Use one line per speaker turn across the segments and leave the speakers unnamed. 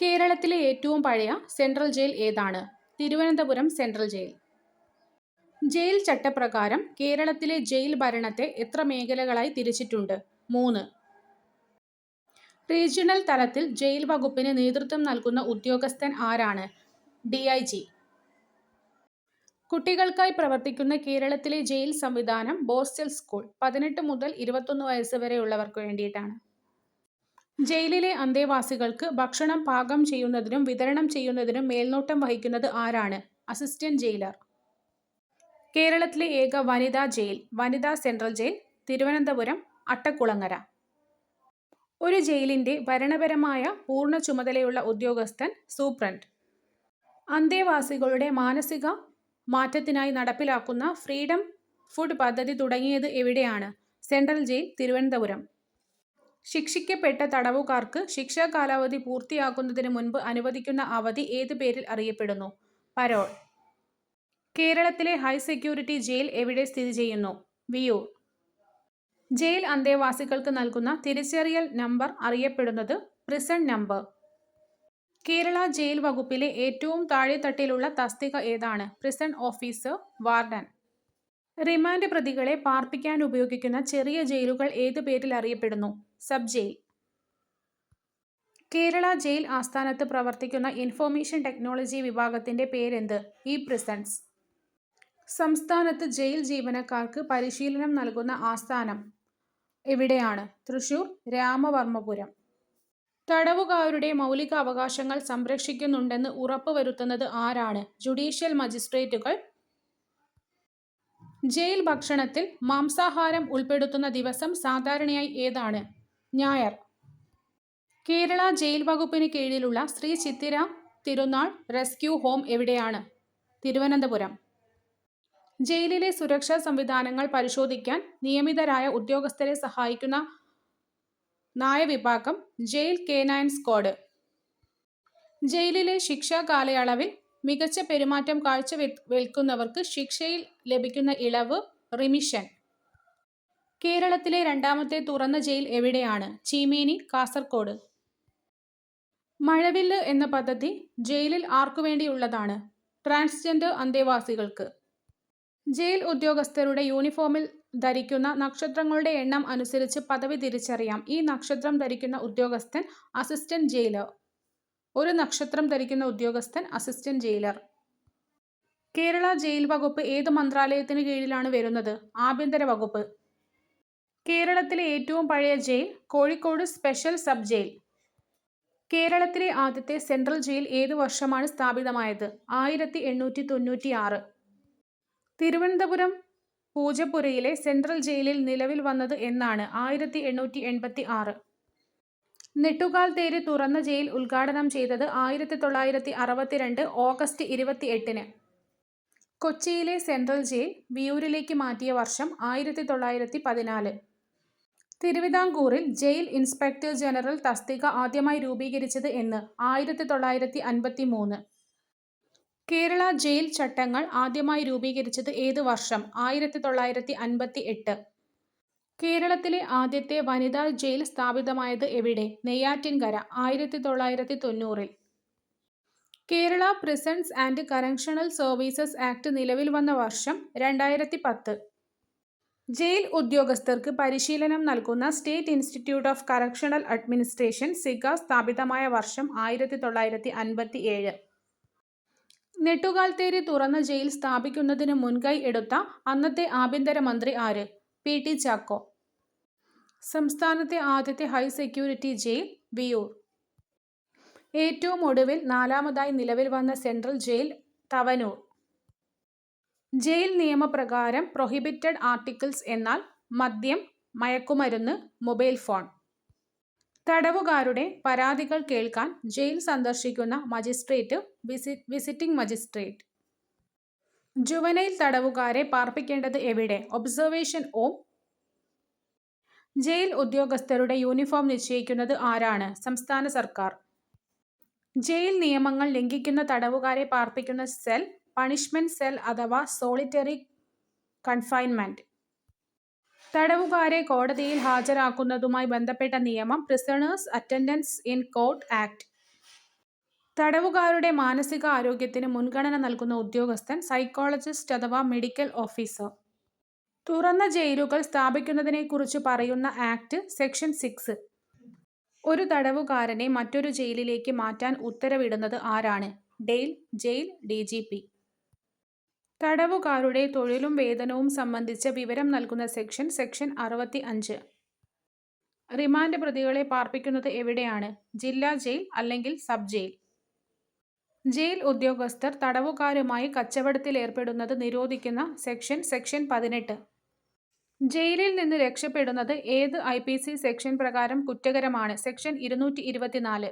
കേരളത്തിലെ ഏറ്റവും പഴയ സെൻട്രൽ ജയിൽ ഏതാണ്? Thiruvananthapuram central jail. ജയിൽ ചട്ടപ്രകാരം കേരളത്തിലെ ജയിൽ ഭരണത്തെ എത്ര മേഖലകളായി തിരിച്ചിട്ടുണ്ട്? 3. റീജിയണൽ തലത്തിൽ ജയിൽ വകുപ്പിന് നേതൃത്വം നൽകുന്ന ഉദ്യോഗസ്ഥൻ ആരാണ്? DIG. കുട്ടികൾക്കായി പ്രവർത്തിക്കുന്ന കേരളത്തിലെ ജയിൽ സംവിധാനം ബോസ്റ്റൽ സ്കൂൾ 18 മുതൽ 21 വയസ്സ് വരെയുള്ളവർക്ക് വേണ്ടിയിട്ടാണ്. ജയിലിലെ അന്തേവാസികൾക്ക് ഭക്ഷണം പാകം ചെയ്യുന്നതിനും വിതരണം ചെയ്യുന്നതിനും മേൽനോട്ടം വഹിക്കുന്നത് ആരാണ്? Assistant jailer. കേരളത്തിലെ ഏക വനിതാ ജയിൽ വനിതാ സെൻട്രൽ ജയിൽ തിരുവനന്തപുരം അട്ടക്കുളങ്ങര. ഒരു ജയിലിന്റെ ഭരണപരമായ പൂർണ്ണ ചുമതലയുള്ള ഉദ്യോഗസ്ഥൻ സൂപ്രണ്ട്. അന്തേവാസികളുടെ മാനസിക മാറ്റത്തിനായി നടപ്പിലാക്കുന്ന ഫ്രീഡം ഫുഡ് പദ്ധതി തുടങ്ങിയത് എവിടെയാണ്? Central jail Thiruvananthapuram. ശിക്ഷിക്കപ്പെട്ട തടവുകാർക്ക് ശിക്ഷാ കാലാവധി പൂർത്തിയാക്കുന്നതിന് മുൻപ് അനുവദിക്കുന്ന അവധി ഏത് പേരിൽ അറിയപ്പെടുന്നു? പരോൾ. കേരളത്തിലെ ഹൈ സെക്യൂരിറ്റി ജയിൽ എവിടെ സ്ഥിതി ചെയ്യുന്നു? വിയ്യൂർ. ജയിൽ അന്തേവാസികൾക്ക് നൽകുന്ന തിരിച്ചറിയൽ നമ്പർ അറിയപ്പെടുന്നത് പ്രിസൺ നമ്പർ. കേരള ജയിൽ വകുപ്പിലെ ഏറ്റവും താഴെത്തട്ടിലുള്ള തസ്തിക ഏതാണ്? Prison officer, warden. റിമാൻഡ് പ്രതികളെ പാർപ്പിക്കാൻ ഉപയോഗിക്കുന്ന ചെറിയ ജയിലുകൾ ഏത് പേരിൽ അറിയപ്പെടുന്നു? Sub jail. കേരള ജയിൽ ആസ്ഥാനത്ത് പ്രവർത്തിക്കുന്ന ഇൻഫർമേഷൻ ടെക്നോളജി വിഭാഗത്തിന്റെ പേരെന്ത്? ഇ-പ്രിസൺസ്. സംസ്ഥാനത്ത് ജയിൽ ജീവനക്കാർക്ക് പരിശീലനം നൽകുന്ന ആസ്ഥാനം എവിടെയാണ്? തൃശൂർ രാമവർമ്മപുരം. തടവുകാരുടെ മൗലിക അവകാശങ്ങൾ സംരക്ഷിക്കുന്നുണ്ടെന്ന് ഉറപ്പുവരുത്തുന്നത് ആരാണ്? ജുഡീഷ്യൽ മജിസ്ട്രേറ്റുകൾ. ജയിൽ ഭക്ഷണത്തിൽ മാംസാഹാരം ഉൾപ്പെടുത്തുന്ന ദിവസം സാധാരണയായി ഏതാണ്? ഞായർ. കേരള ജയിൽ വകുപ്പിന് കീഴിലുള്ള ശ്രീ ചിത്തിര തിരുനാൾ റെസ്ക്യൂ ഹോം എവിടെയാണ്? തിരുവനന്തപുരം. ജയിലിലെ സുരക്ഷാ സംവിധാനങ്ങൾ പരിശോധിക്കാൻ നിയമിതരായ ഉദ്യോഗസ്ഥരെ സഹായിക്കുന്ന നായവിഭാഗം ജയിൽ K9 സ്ക്വാഡ്. ജയിലിലെ ശിക്ഷാ കാലയളവിൽ മികച്ച പെരുമാറ്റം കാഴ്ചവെക്കുന്നവർക്ക് ശിക്ഷയിൽ ലഭിക്കുന്ന ഇളവ് റിമിഷൻ. കേരളത്തിലെ രണ്ടാമത്തെ തുറന്ന ജയിൽ എവിടെയാണ്? ചീമേനി, കാസർകോട്. മഴവില്ല് എന്ന പദ്ധതി ജയിലിൽ ആർക്കുവേണ്ടിയുള്ളതാണ്? ട്രാൻസ്ജെൻഡർ അന്തേവാസികൾക്ക്. ജയിൽ ഉദ്യോഗസ്ഥരുടെ യൂണിഫോമിൽ ധരിക്കുന്ന നക്ഷത്രങ്ങളുടെ എണ്ണം അനുസരിച്ച് പദവി തിരിച്ചറിയാം. ഈ നക്ഷത്രം ധരിക്കുന്ന ഉദ്യോഗസ്ഥൻ അസിസ്റ്റന്റ് ജയിലർ. ഒരു നക്ഷത്രം ധരിക്കുന്ന ഉദ്യോഗസ്ഥൻ അസിസ്റ്റന്റ് ജയിലർ. കേരള ജയിൽ വകുപ്പ് ഏത് മന്ത്രാലയത്തിന് കീഴിലാണ് വരുന്നത്? ആഭ്യന്തര വകുപ്പ്. കേരളത്തിലെ ഏറ്റവും പഴയ jail Kozhikode special sub jail. കേരളത്തിലെ ആദ്യത്തെ സെൻട്രൽ ജയിൽ ഏതു വർഷമാണ് സ്ഥാപിതമായത്? 1896. തിരുവനന്തപുരം പൂജപ്പുരയിലെ സെൻട്രൽ ജയിലിൽ നിലവിൽ വന്നത് എന്നാണ്? 1886. നെട്ടുകാൽ തേര് തുറന്ന ജയിൽ ഉദ്ഘാടനം ചെയ്തത് 1962 ഓഗസ്റ്റ് 28. കൊച്ചിയിലെ സെൻട്രൽ ജയിൽ വിയ്യൂരിലേക്ക് മാറ്റിയ വർഷം 1914. തിരുവിതാംകൂറിൽ ജയിൽ ഇൻസ്പെക്ടർ ജനറൽ തസ്തിക ആദ്യമായി രൂപീകരിച്ചത് എന്ന്? 1953. കേരള ജയിൽ ചട്ടങ്ങൾ ആദ്യമായി രൂപീകരിച്ചത് ഏത് വർഷം? 1958. കേരളത്തിലെ ആദ്യത്തെ വനിതാ ജയിൽ സ്ഥാപിതമായത് എവിടെ? Neyyattinkara 1990. Kerala prisons and correctional services act നിലവിൽ വന്ന വർഷം 2010. ജയിൽ ഉദ്യോഗസ്ഥർക്ക് പരിശീലനം നൽകുന്ന state institute of correctional administration SICA സ്ഥാപിതമായ വർഷം 1957. നെട്ടുകാൽ തേര് തുറന്ന ജയിൽ സ്ഥാപിക്കുന്നതിന് മുൻകൈ എടുത്ത അന്നത്തെ ആഭ്യന്തരമന്ത്രി ആര്? PT ചാക്കോ. സംസ്ഥാനത്തെ ആദ്യത്തെ ഹൈ സെക്യൂരിറ്റി ജയിൽ വിയ്യൂർ. ഏറ്റവും ഒടുവിൽ നാലാമതായി നിലവിൽ വന്ന സെൻട്രൽ ജയിൽ തവനൂർ. ജയിൽ നിയമപ്രകാരം പ്രൊഹിബിറ്റഡ് ആർട്ടിക്കിൾസ് എന്നാൽ? മദ്യം, മയക്കുമരുന്ന്, മൊബൈൽ ഫോൺ. തടവുകാരുടെ പരാതികൾ കേൾക്കാൻ ജയിൽ സന്ദർശിക്കുന്ന മജിസ്ട്രേറ്റ് വിസിറ്റിംഗ് മജിസ്ട്രേറ്റ്. ജുവനൈൽ തടവുകാരെ പാർപ്പിക്കേണ്ടത് എവിടെ? Observation home. ജയിൽ ഉദ്യോഗസ്ഥരുടെ യൂണിഫോം നിശ്ചയിക്കുന്നത് ആരാണ്? സംസ്ഥാന സർക്കാർ. ജയിൽ നിയമങ്ങൾ ലംഘിക്കുന്ന തടവുകാരെ പാർപ്പിക്കുന്ന സെൽ പണിഷ്മെന്റ് സെൽ അഥവാ സോളിറ്ററി കൺഫൈൻമെന്റ്. തടവുകാരെ കോടതിയിൽ ഹാജരാക്കുന്നതുമായി ബന്ധപ്പെട്ട നിയമം prisoners attendance in court act. തടവുകാരുടെ മാനസിക ആരോഗ്യത്തിന് മുൻഗണന നൽകുന്ന ഉദ്യോഗസ്ഥൻ സൈക്കോളജിസ്റ്റ് അഥവാ മെഡിക്കൽ ഓഫീസർ. തുറന്ന ജയിലുകൾ സ്ഥാപിക്കുന്നതിനെക്കുറിച്ച് പറയുന്ന ആക്ട് സെക്ഷൻ 6. ഒരു തടവുകാരനെ മറ്റൊരു ജയിലിലേക്ക് മാറ്റാൻ ഉത്തരവിടുന്നത് ആരാണ്? Jail DGP. തടവുകാരുടെ തൊഴിലും വേതനവും സംബന്ധിച്ച വിവരം നൽകുന്ന സെക്ഷൻ 65. റിമാൻഡ് പ്രതികളെ പാർപ്പിക്കുന്നത് എവിടെയാണ്? ജില്ലാ ജയിൽ അല്ലെങ്കിൽ സബ് ജയിൽ. ജയിൽ ഉദ്യോഗസ്ഥർ തടവുകാരുമായി കച്ചവടത്തിലേർപ്പെടുന്നത് നിരോധിക്കുന്ന സെക്ഷൻ 18. ജയിലിൽ നിന്ന് രക്ഷപ്പെടുന്നത് ഏത് IPC സെക്ഷൻ പ്രകാരം കുറ്റകരമാണ്? സെക്ഷൻ 224.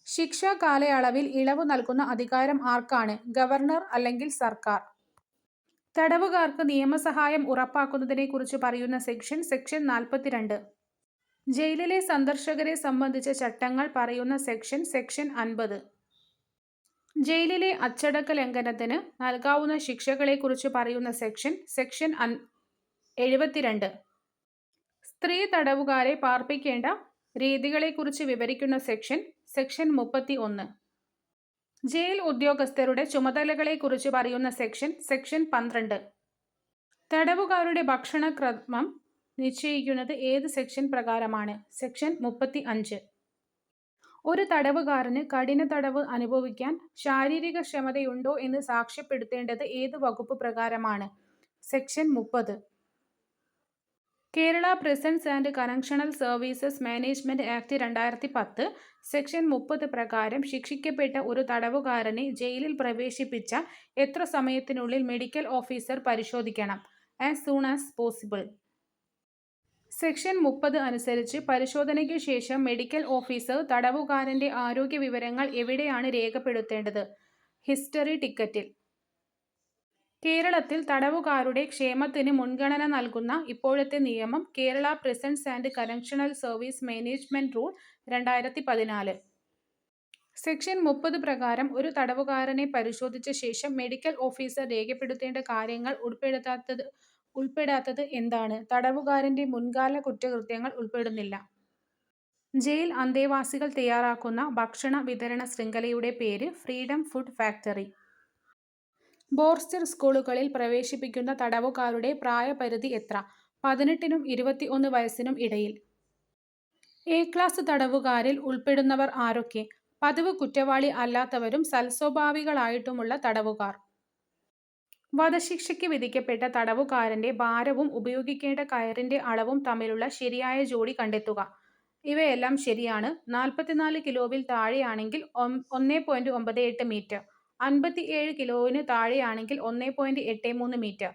ശിക്ഷാ കാലയളവിൽ ഇളവ് നൽകുന്ന അധികാരം ആർക്കാണ്? ഗവർണർ അല്ലെങ്കിൽ സർക്കാർ. തടവുകാർക്ക് നിയമസഹായം ഉറപ്പാക്കുന്നതിനെക്കുറിച്ച് പറയുന്ന സെക്ഷൻ 42. ജയിലിലെ സന്ദർശകരെ സംബന്ധിച്ച ചട്ടങ്ങൾ പറയുന്ന സെക്ഷൻ 50. ജയിലിലെ അച്ചടക്ക ലംഘനത്തിന് നൽകാവുന്ന ശിക്ഷകളെക്കുറിച്ച് പറയുന്ന സെക്ഷൻ 72. സ്ത്രീ തടവുകാരെ പാർപ്പിക്കേണ്ട രീതികളെക്കുറിച്ച് വിവരിക്കുന്ന സെക്ഷൻ 31. ജയിൽ ഉദ്യോഗസ്ഥരുടെ ചുമതലകളെക്കുറിച്ച് പറയുന്ന സെക്ഷൻ 12. തടവുകാരുടെ ഭക്ഷണക്രമം നിശ്ചയിക്കുന്നത് ഏത് സെക്ഷൻ പ്രകാരമാണ്? സെക്ഷൻ 35. ഒരു തടവുകാരന് കഠിന തടവ് അനുഭവിക്കാൻ ശാരീരിക ക്ഷമതയുണ്ടോ എന്ന് സാക്ഷ്യപ്പെടുത്തേണ്ടത് ഏത് വകുപ്പ് പ്രകാരമാണ്? Section 30. Kerala prisons and correctional services management act 2010 section 30 പ്രകാരം ശിക്ഷിക്കപ്പെട്ട ഒരു തടവുകാരനെ ജയിലിൽ പ്രവേശിപ്പിച്ചാൽ എത്ര സമയത്തിനുള്ളിൽ മെഡിക്കൽ ഓഫീസർ പരിശോധിക്കണം? As soon as possible. Section 30 അനുസരിച്ച് പരിശോധനയ്ക്കു ശേഷം മെഡിക്കൽ ഓഫീസർ തടവുകാരന്റെ ആരോഗ്യ വിവരങ്ങൾ എവിടെയാണ് രേഖപ്പെടുത്തേണ്ടത്? ഹിസ്റ്ററി ടിക്കറ്റിൽ. കേരളത്തിൽ തടവുകാരുടെ ക്ഷേമത്തിന് മുൻഗണന നൽകുന്ന ഇപ്പോഴത്തെ നിയമം Kerala prisons and correctional service management rule 2014. Section 30 പ്രകാരം ഒരു തടവുകാരനെ പരിശോധിച്ച ശേഷം മെഡിക്കൽ ഓഫീസർ രേഖപ്പെടുത്തേണ്ട കാര്യങ്ങൾ ഉൾപ്പെടാത്തത് എന്താണ്? തടവുകാരന്റെ മുൻകാല കുറ്റകൃത്യങ്ങൾ ഉൾപ്പെടുന്നില്ല. ജയിൽ അന്തേവാസികൾ തയ്യാറാക്കുന്ന ഭക്ഷണ വിതരണ ശൃംഖലയുടെ പേര് ഫ്രീഡം ഫുഡ് ഫാക്ടറി. ബോർസ്റ്റർ സ്കൂളുകളിൽ പ്രവേശിപ്പിക്കുന്ന തടവുകാരുടെ പ്രായപരിധി എത്ര? 18-നും 21 വയസ്സിനും ഇടയിൽ. എ ക്ലാസ് തടവുകാരിൽ ഉൾപ്പെടുന്നവർ ആരൊക്കെ? പതിവ് കുറ്റവാളി അല്ലാത്തവരും സൽസ്വഭാവികളായിട്ടുമുള്ള തടവുകാർ. വധശിക്ഷയ്ക്ക് വിധിക്കപ്പെട്ട തടവുകാരന്റെ ഭാരവും ഉപയോഗിക്കേണ്ട കയറിന്റെ അളവും തമ്മിലുള്ള ശരിയായ ജോഡി കണ്ടെത്തുക. ഇവയെല്ലാം ശരിയാണ്. 44 കിലോവിൽ താഴെയാണെങ്കിൽ 1.98 മീറ്റർ. 57 കിലോവിന് താഴെയാണെങ്കിൽ 1.83 മീറ്റർ.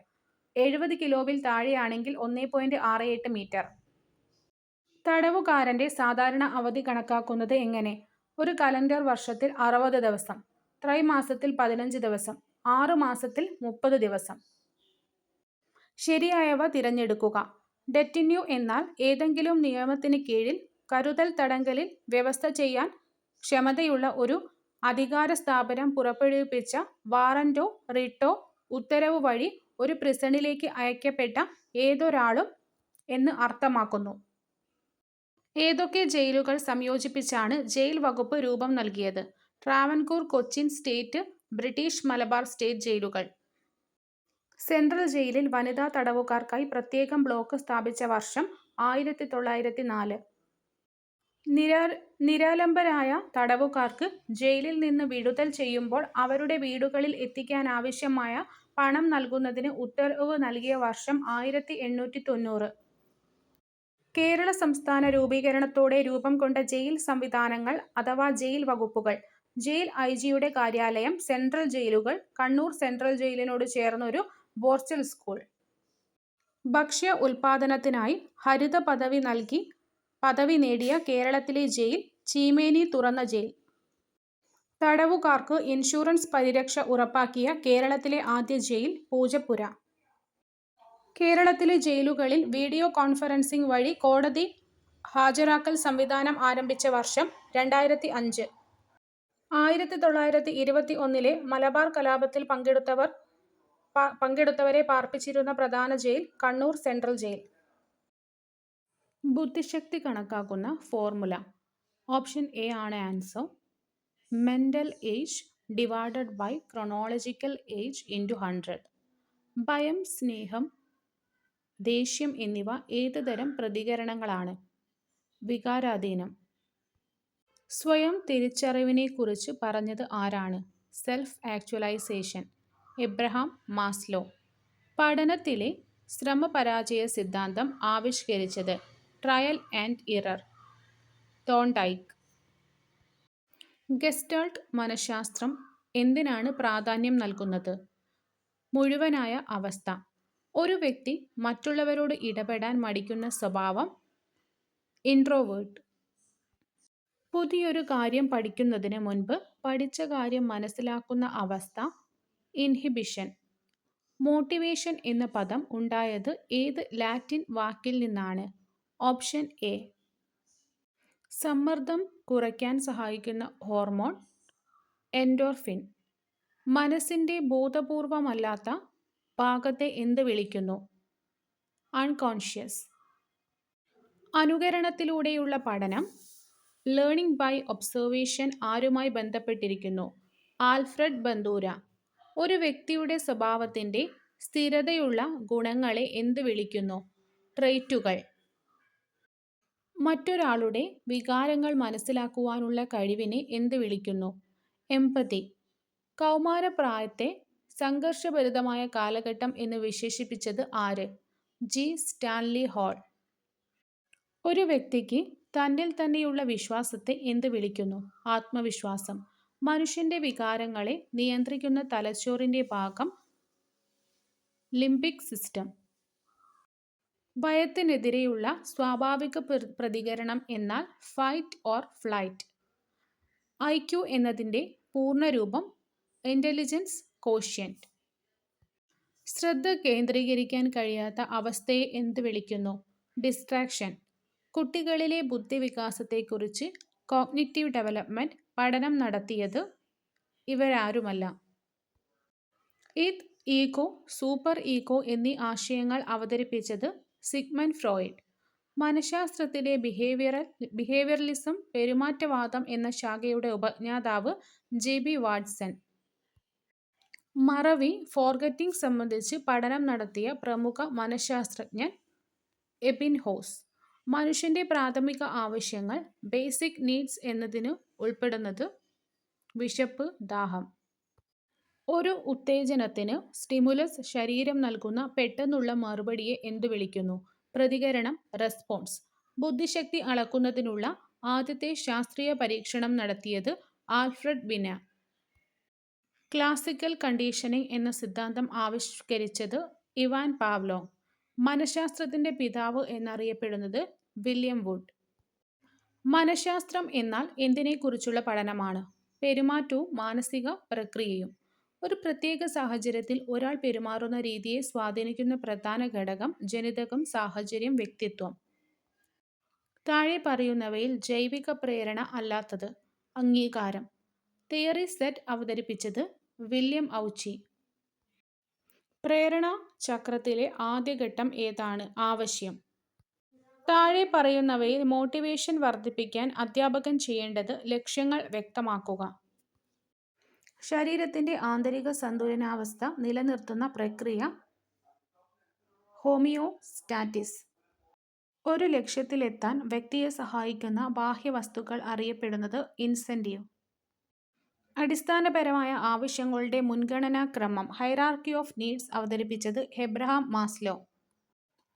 70 കിലോവിൽ താഴെയാണെങ്കിൽ 1.68 മീറ്റർ. തടവുകാരന്റെ സാധാരണ അവധി കണക്കാക്കുന്നത് എങ്ങനെ? ഒരു കലണ്ടർ വർഷത്തിൽ 60 ദിവസം, ത്രൈമാസത്തിൽ 15 ദിവസം, 6 മാസത്തിൽ 30 ദിവസം. ശരിയായവ തിരഞ്ഞെടുക്കുക. ഡെറ്റിന്യൂ എന്നാൽ ഏതെങ്കിലും നിയമത്തിന് കീഴിൽ കരുതൽ തടങ്കലിൽ വ്യവസ്ഥ ചെയ്യാൻ ക്ഷമതയുള്ള ഒരു അധികാര സ്ഥാപനം പുറപ്പെടുവിപ്പിച്ച വാറന്റോ റിട്ടോ ഉത്തരവ് വഴി ഒരു പ്രിസണിലേക്ക് അയക്കപ്പെട്ട ഏതൊരാളും എന്ന് അർത്ഥമാക്കുന്നു. ഏതൊക്കെ ജയിലുകൾ സംയോജിപ്പിച്ചാണ് ജയിൽ വകുപ്പ് രൂപം നൽകിയത്? Travancore, Cochin state, British Malabar state ജയിലുകൾ. സെൻട്രൽ ജയിലിൽ വനിതാ തടവുകാർക്കായി പ്രത്യേകം ബ്ലോക്ക് സ്ഥാപിച്ച വർഷം 1904. നിരാലംബരായ തടവുകാർക്ക് ജയിലിൽ നിന്ന് വിടുതൽ ചെയ്യുമ്പോൾ അവരുടെ വീടുകളിൽ എത്തിക്കാനാവശ്യമായ പണം നൽകുന്നതിന് ഉത്തരവ് നൽകിയ വർഷം 1890. കേരള സംസ്ഥാന രൂപീകരണത്തോടെ രൂപം കൊണ്ട ജയിൽ സംവിധാനങ്ങൾ അഥവാ ജയിൽ വകുപ്പുകൾ. ജയിൽ IG-യുടെ കാര്യാലയം, സെൻട്രൽ ജയിലുകൾ, കണ്ണൂർ സെൻട്രൽ ജയിലിനോട് ചേർന്നൊരു ബോർസ്റ്റൽ സ്കൂൾ. ഭക്ഷ്യ ഉൽപാദനത്തിനായി ഹരിത പദവി നേടിയ കേരളത്തിലെ ജയിൽ ചീമേനി തുറന്ന ജയിൽ. തടവുകാർക്ക് ഇൻഷുറൻസ് പരിരക്ഷ ഉറപ്പാക്കിയ കേരളത്തിലെ ആദ്യ ജയിൽ പൂജപ്പുര. കേരളത്തിലെ ജയിലുകളിൽ വീഡിയോ കോൺഫറൻസിംഗ് വഴി കോടതി ഹാജരാക്കൽ സംവിധാനം ആരംഭിച്ച വർഷം 2005. 1921 മലബാർ കലാപത്തിൽ പങ്കെടുത്തവരെ പാർപ്പിച്ചിരുന്ന പ്രധാന ജയിൽ കണ്ണൂർ സെൻട്രൽ ജയിൽ. ബുദ്ധിശക്തി കണക്കാക്കുന്ന ഫോർമുല. ഓപ്ഷൻ എ ആണ് answer. Mental age divided by chronological age into 100. ഭയം, സ്നേഹം, ദേഷ്യം എന്നിവ ഏത് തരം പ്രതികരണങ്ങളാണ്? വികാരാധീനം. സ്വയം തിരിച്ചറിവിനെക്കുറിച്ച് പറഞ്ഞത് ആരാണ്? Self actualisation. Abraham Maslow. പഠനത്തിലെ ശ്രമപരാജയ സിദ്ധാന്തം ആവിഷ്കരിച്ചത്? Trial and error. Thorndike. Gestalt മനഃശാസ്ത്രം എന്തിനാണ് പ്രാധാന്യം നൽകുന്നത്? മുഴുവനായ അവസ്ഥ. ഒരു വ്യക്തി മറ്റുള്ളവരോട് ഇടപെടാൻ മടിക്കുന്ന സ്വഭാവം? ഇൻട്രോവേർട്ട്. പുതിയൊരു കാര്യം പഠിക്കുന്നതിന് മുൻപ് പഠിച്ച കാര്യം മനസ്സിലാക്കുന്ന അവസ്ഥ? ഇൻഹിബിഷൻ. മോട്ടിവേഷൻ എന്ന പദം ഉണ്ടായത് ഏത് ലാറ്റിൻ വാക്കിൽ നിന്നാണ്? Option A. സമ്മർദ്ദം കുറയ്ക്കാൻ സഹായിക്കുന്ന ഹോർമോൺ? എൻഡോർഫിൻ. മനസ്സിൻ്റെ ബോധപൂർവമല്ലാത്ത ഭാഗത്തെ എന്ത് വിളിക്കുന്നു? അൺകോൺഷ്യസ്. അനുകരണത്തിലൂടെയുള്ള പഠനം? ലേണിംഗ് ബൈ ഒബ്സർവേഷൻ ആരുമായി ബന്ധപ്പെട്ടിരിക്കുന്നു? ആൽഫ്രഡ് ബന്ദൂര. ഒരു വ്യക്തിയുടെ സ്വഭാവത്തിൻ്റെ സ്ഥിരതയുള്ള ഗുണങ്ങളെ എന്ത് വിളിക്കുന്നു? ട്രെയ്റ്റുകൾ. മറ്റൊരാളുടെ വികാരങ്ങൾ മനസ്സിലാക്കുവാനുള്ള കഴിവിനെ എന്ത് വിളിക്കുന്നു? എംപതി. കൗമാരപ്രായത്തെ സംഘർഷഭരിതമായ കാലഘട്ടം എന്ന് വിശേഷിപ്പിച്ചത് ആര്? ജി. Stanley hall. ഒരു വ്യക്തിക്ക് തന്നിൽ തന്നെയുള്ള വിശ്വാസത്തെ എന്ത് വിളിക്കുന്നു? ആത്മവിശ്വാസം. മനുഷ്യൻ്റെ വികാരങ്ങളെ നിയന്ത്രിക്കുന്ന തലച്ചോറിൻ്റെ ഭാഗം? Limbic system. ഭയത്തിനെതിരെയുള്ള സ്വാഭാവിക പ്രതികരണം എന്നാൽ ഫൈറ്റ് ഓർ ഫ്ലൈറ്റ്. ഐക്യു എന്നതിൻ്റെ പൂർണ്ണരൂപം? Intelligence quotient. ശ്രദ്ധ കേന്ദ്രീകരിക്കാൻ കഴിയാത്ത അവസ്ഥയെ എന്ത് വിളിക്കുന്നു? ഡിസ്ട്രാക്ഷൻ. കുട്ടികളിലെ ബുദ്ധിവികാസത്തെക്കുറിച്ച് കോഗ്നിറ്റീവ് ഡെവലപ്മെൻറ്റ് പഠനം നടത്തിയത് ഇവരാരുമല്ല. ഇത്, ഈഗോ, സൂപ്പർ ഈഗോ എന്നീ ആശയങ്ങൾ അവതരിപ്പിച്ചത് സിഗ്മണ്ട് ഫ്രോയിഡ്. മനഃശാസ്ത്രത്തിലെ ബിഹേവിയറലിസം പെരുമാറ്റവാദം എന്ന ശാഖയുടെ ഉപജ്ഞാതാവ് ജെ.ബി. വാട്സൺ. മറവി ഫോർഗെറ്റിംഗ് സംബന്ധിച്ച് പഠനം നടത്തിയ പ്രമുഖ മനഃശാസ്ത്രജ്ഞൻ? എബിൻഹോസ്. മനുഷ്യൻ്റെ പ്രാഥമിക ആവശ്യങ്ങൾ ബേസിക് നീഡ്സ് എന്നതിന് ഉൾപ്പെടുന്നത്? വിശപ്പ്, ദാഹം. ഒരു ഉത്തേജനത്തിന് സ്റ്റിമുലസ് ശരീരം നൽകുന്ന പെട്ടെന്നുള്ള മറുപടിയെ എന്തു വിളിക്കുന്നു? പ്രതികരണം, റെസ്പോൺസ്. ബുദ്ധിശക്തി അളക്കുന്നതിനുള്ള ആദ്യത്തെ ശാസ്ത്രീയ പരീക്ഷണം നടത്തിയത്? ആൽഫ്രഡ് ബിന. ക്ലാസിക്കൽ കണ്ടീഷനിംഗ് എന്ന സിദ്ധാന്തം ആവിഷ്കരിച്ചത്? Ivan Pavlov. മനഃശാസ്ത്രത്തിൻ്റെ പിതാവ് എന്നറിയപ്പെടുന്നത്? William Wundt. മനഃശാസ്ത്രം എന്നാൽ എന്തിനെക്കുറിച്ചുള്ള പഠനമാണ്? പെരുമാറ്റവും മാനസിക പ്രക്രിയയും. ഒരു പ്രത്യേക സാഹചര്യത്തിൽ ഒരാൾ പെരുമാറുന്ന രീതിയെ സ്വാധീനിക്കുന്ന പ്രധാന ഘടകം? ജനിതകം, സാഹചര്യം, വ്യക്തിത്വം. താഴെ പറയുന്നവയിൽ ജൈവിക പ്രേരണ അല്ലാത്തത്? അംഗീകാരം. തിയറി സെറ്റ് അവതരിപ്പിച്ചത്? വില്യം ഔച്ചി. പ്രേരണ ചക്രത്തിലെ ആദ്യ ഘട്ടം ഏതാണ്? ആവശ്യം. താഴെ പറയുന്നവയിൽ മോട്ടിവേഷൻ വർദ്ധിപ്പിക്കാൻ അധ്യാപകൻ ചെയ്യേണ്ടത്? ലക്ഷ്യങ്ങൾ വ്യക്തമാക്കുക. ശരീരത്തിൻ്റെ ആന്തരിക സന്തുലനാവസ്ഥ നിലനിർത്തുന്ന പ്രക്രിയ? ഹോമിയോസ്റ്റാസിസ്. ഒരു ലക്ഷ്യത്തിലെത്താൻ വ്യക്തിയെ സഹായിക്കുന്ന ബാഹ്യവസ്തുക്കൾ അറിയപ്പെടുന്നത്? ഇൻസെൻറ്റീവ്. അടിസ്ഥാനപരമായ ആവശ്യങ്ങളുടെ മുൻഗണനാക്രമം ഹൈറാർക്കി ഓഫ് നീഡ്സ് അവതരിപ്പിച്ചത്? Abraham Maslow.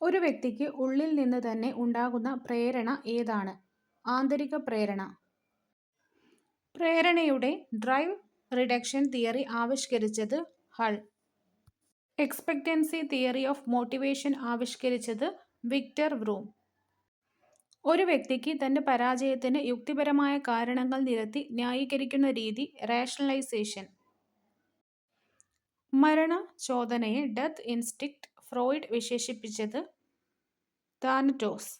ഒരു വ്യക്തിക്ക് ഉള്ളിൽ നിന്ന് തന്നെ ഉണ്ടാകുന്ന പ്രേരണ ഏതാണ്? ആന്തരിക പ്രേരണ. പ്രേരണയുടെ ഡ്രൈവ് റിഡക്ഷൻ തിയറി ആവിഷ്കരിച്ചത്? Hull. Expectancy theory of motivation ആവിഷ്കരിച്ചത്? Victor Vroom. ഒരു വ്യക്തിക്ക് തൻ്റെ പരാജയത്തിന് യുക്തിപരമായ കാരണങ്ങൾ നിരത്തി ന്യായീകരിക്കുന്ന രീതി? റാഷണലൈസേഷൻ. മരണചോദനയെ ഡെത്ത് ഇൻസ്റ്റിങ്ക്റ്റ് ഫ്രോയിഡ് വിശേഷിപ്പിച്ചത്? താനറ്റോസ്.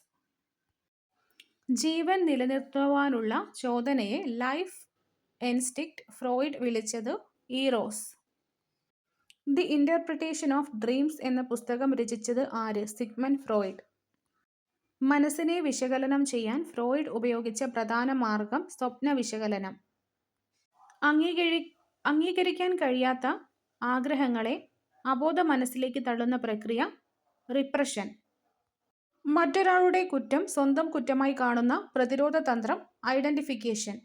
ജീവൻ നിലനിർത്തുവാനുള്ള ചോദനയെ ലൈഫ് ഇൻസ്റ്റിങ്ക്റ്റ് ഫ്രോയിഡ് വിളിച്ചത്? Eros. The interpretation of dreams എന്ന പുസ്തകം രചിച്ചത് ആര്? Sigmund Freud. മനസ്സിനെ വിശകലനം ചെയ്യാൻ ഫ്രോയിഡ് ഉപയോഗിച്ച പ്രധാന മാർഗം? സ്വപ്ന വിശകലനം. അംഗീകരി അംഗീകരിക്കാൻ കഴിയാത്ത ആഗ്രഹങ്ങളെ അബോധ മനസ്സിലേക്ക് തള്ളുന്ന പ്രക്രിയ റിപ്രഷൻ. മറ്റൊരാളുടെ കുറ്റം സ്വന്തം കുറ്റമായി കാണുന്ന പ്രതിരോധ തന്ത്രം ഐഡന്റിഫിക്കേഷൻ.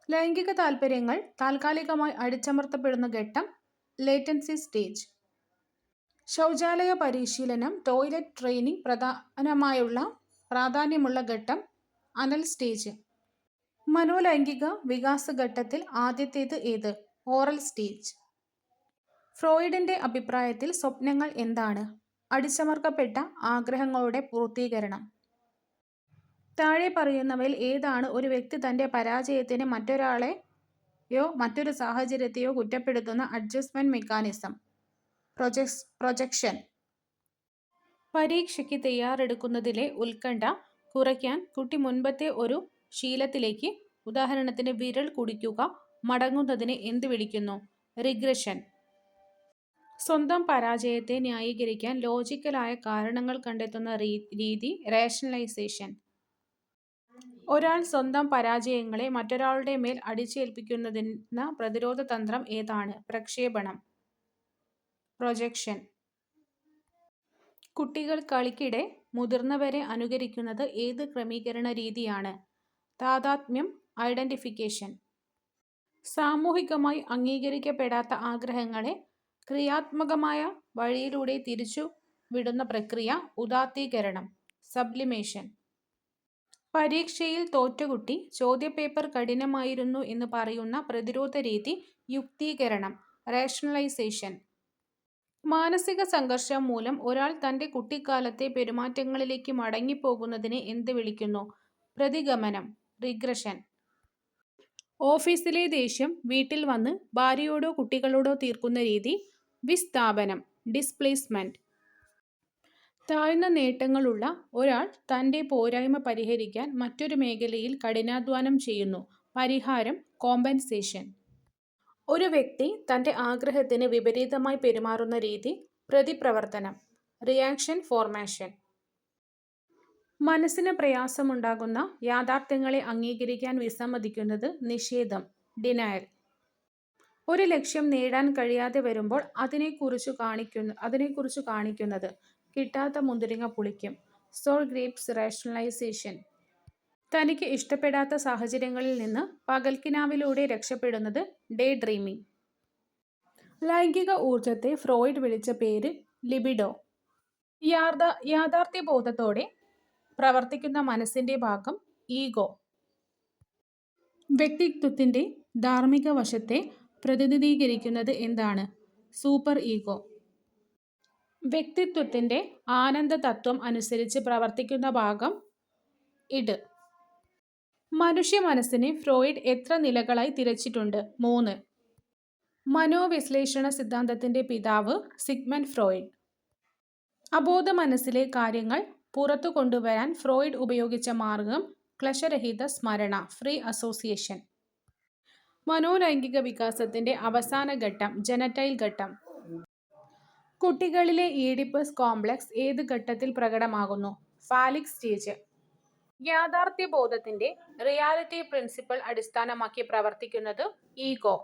ലൈംഗിക താൽപ്പര്യങ്ങൾ താൽക്കാലികമായി അടിച്ചമർത്തപ്പെടുന്ന ഘട്ടം ലേറ്റൻസി സ്റ്റേജ്. ശൗചാലയ പരിശീലനം ടോയ്ലറ്റ് ട്രെയിനിങ് പ്രാധാന്യമുള്ള ഘട്ടം അനൽ സ്റ്റേജ്. മനോലൈംഗിക വികാസഘട്ടത്തിൽ ആദ്യത്തേത് ഏത്? Oral stage. ഫ്രോയിഡിന്റെ അഭിപ്രായത്തിൽ സ്വപ്നങ്ങൾ എന്താണ്? അടിച്ചമർത്തപ്പെട്ട ആഗ്രഹങ്ങളുടെ പൂർത്തീകരണം. താഴെ പറയുന്നവയിൽ ഏതാണ് ഒരു വ്യക്തി തന്റെ പരാജയത്തിന് മറ്റൊരാളെയോ മറ്റൊരു സാഹചര്യത്തെയോ കുറ്റപ്പെടുത്തുന്ന അഡ്ജസ്റ്റ്മെന്റ് മെക്കാനിസം? പ്രൊജക്ഷൻ. പരീക്ഷയ്ക്ക് തയ്യാറെടുക്കുന്നതിലെ ഉത്കണ്ഠ കുറയ്ക്കാൻ കുട്ടി മുൻപത്തെ ഒരു ശീലത്തിലേക്ക്, ഉദാഹരണത്തിന് വിരൽ കുടിക്കുക, മടങ്ങുന്നതിനെ എന്ത് വിളിക്കുന്നു? റിഗ്രഷൻ. സ്വന്തം പരാജയത്തെ ന്യായീകരിക്കാൻ ലോജിക്കലായ കാരണങ്ങൾ കണ്ടെത്തുന്ന രീതി റേഷണലൈസേഷൻ. ഒരാൾ സ്വന്തം പരാജയങ്ങളെ മറ്റൊരാളുടെ മേൽ അടിച്ചേൽപ്പിക്കുന്ന പ്രതിരോധ തന്ത്രം ഏതാണ്? പ്രക്ഷേപണം. പ്രൊജക്ഷൻ. കുട്ടികൾ കളിക്കിടെ മുതിർന്നവരെ അനുകരിക്കുന്നത് ഏത് ക്രമീകരണ രീതിയാണ്? താദാത്മ്യം. ഐഡന്റിഫിക്കേഷൻ. സാമൂഹികമായി അംഗീകരിക്കപ്പെടാത്ത ആഗ്രഹങ്ങളെ ക്രിയാത്മകമായ വഴിയിലൂടെ തിരിച്ചു വിടുന്ന പ്രക്രിയ ഉദാത്തീകരണം. സബ്ലിമേഷൻ. പരീക്ഷയിൽ തോറ്റ കുട്ടി ചോദ്യപേപ്പർ കഠിനമായിരുന്നു എന്ന് പറയുന്ന പ്രതിരോധ രീതി യുക്തീകരണം. റേഷണലൈസേഷൻ. മാനസിക സംഘർഷം മൂലം ഒരാൾ തന്റെ കുട്ടിക്കാലത്തെ പെരുമാറ്റങ്ങളിലേക്ക് മടങ്ങിപ്പോകുന്നതിനെ എന്ത് വിളിക്കുന്നു? പ്രതിഗമനം. റിഗ്രഷൻ. ഓഫീസിലെ ദേഷ്യം വീട്ടിൽ വന്ന് ഭാര്യയോടോ കുട്ടികളോടോ തീർക്കുന്ന രീതി വിസ്ഥാപനം. ഡിസ്പ്ലേസ്മെന്റ്. താഴ്ന്ന നേട്ടങ്ങളുള്ള ഒരാൾ തന്റെ പോരായ്മ പരിഹരിക്കാൻ മറ്റൊരു മേഖലയിൽ കഠിനാധ്വാനം ചെയ്യുന്നു. പരിഹാരം കോമ്പൻസേഷൻ. ഒരു വ്യക്തി തന്റെ ആഗ്രഹത്തിന് വിപരീതമായി പെരുമാറുന്ന രീതി പ്രതിപ്രവർത്തനം. Reaction formation. മനസ്സിന് പ്രയാസമുണ്ടാകുന്ന യാഥാർത്ഥ്യങ്ങളെ അംഗീകരിക്കാൻ വിസമ്മതിക്കുന്നത് നിഷേധം. ഡിനയൽ. ഒരു ലക്ഷ്യം നേടാൻ കഴിയാതെ വരുമ്പോൾ അതിനെക്കുറിച്ചു കാണിക്കുന്നത് കിട്ടാത്ത മുന്തിരിങ്ങ പുളിക്കും. Soul grapes. റേഷണലൈസേഷൻ. തനിക്ക് ഇഷ്ടപ്പെടാത്ത സാഹചര്യങ്ങളിൽ നിന്ന് പകൽക്കിനാവിലൂടെ രക്ഷപ്പെടുന്നത് ഡേ ഡ്രീമിംഗ്. ലൈംഗിക ഊർജത്തെ ഫ്രോയിഡ് വിളിച്ച പേര് ലിബിഡോ. യാഥാർത്ഥ്യബോധത്തോടെ പ്രവർത്തിക്കുന്ന മനസ്സിന്റെ ഭാഗം ഈഗോ. വ്യക്തിത്വത്തിന്റെ ധാർമ്മിക വശത്തെ പ്രതിനിധീകരിക്കുന്നത് എന്താണ്? Super ego. വ്യക്തിത്വത്തിന്റെ ആനന്ദ തത്വം അനുസരിച്ച് പ്രവർത്തിക്കുന്ന ഭാഗം ഇഡ്. മനുഷ്യ മനസ്സിനെ ഫ്രോയിഡ് എത്ര നിലകളായി തിരിച്ചിട്ടുണ്ട്? 3. മനോവിശ്ലേഷണ സിദ്ധാന്തത്തിന്റെ പിതാവ് സിഗ്മണ്ട് ഫ്രോയിഡ്. അബോധ മനസ്സിലെ കാര്യങ്ങൾ പുറത്തു കൊണ്ടുവരാൻ ഫ്രോയിഡ് ഉപയോഗിച്ച മാർഗം ക്ലേശരഹിത സ്മരണ. Free association. മനോലൈംഗിക വികാസത്തിന്റെ അവസാന ഘട്ടം ജനറ്റൈൽ ഘട്ടം. കുട്ടികളിലെ ഈഡിപ്പസ് കോംപ്ലക്സ് ഏത് ഘട്ടത്തിൽ പ്രകടമാകുന്നു? Phallic stage. യാഥാർത്ഥ്യബോധത്തിന്റെ റിയാലിറ്റി പ്രിൻസിപ്പിൾ അടിസ്ഥാനമാക്കി പ്രവർത്തിക്കുന്നത് ഈഗോ.